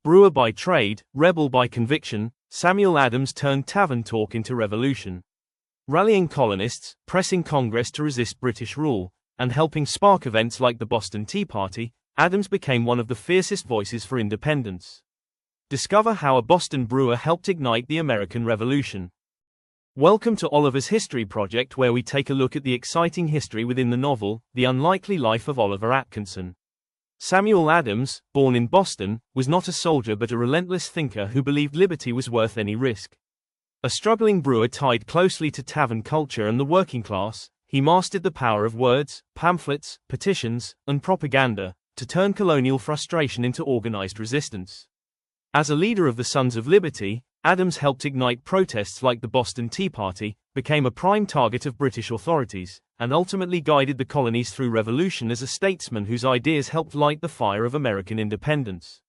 Brewer by trade, rebel by conviction, Samuel Adams turned tavern talk into revolution. Rallying colonists, pressing Congress to resist British rule, and helping spark events like the Boston Tea Party, Adams became one of the fiercest voices for independence. Discover how a Boston brewer helped ignite the American Revolution. Welcome to Oliver's History Project, where we take a look at the exciting history within the novel, The Unlikely Life of Oliver Atkinson. Samuel Adams, born in Boston, was not a soldier but a relentless thinker who believed liberty was worth any risk. A struggling brewer tied closely to tavern culture and the working class, he mastered the power of words, pamphlets, petitions, and propaganda to turn colonial frustration into organized resistance. As a leader of the Sons of Liberty, Adams helped ignite protests like the Boston Tea Party, became a prime target of British authorities, and ultimately guided the colonies through revolution as a statesman whose ideas helped light the fire of American independence.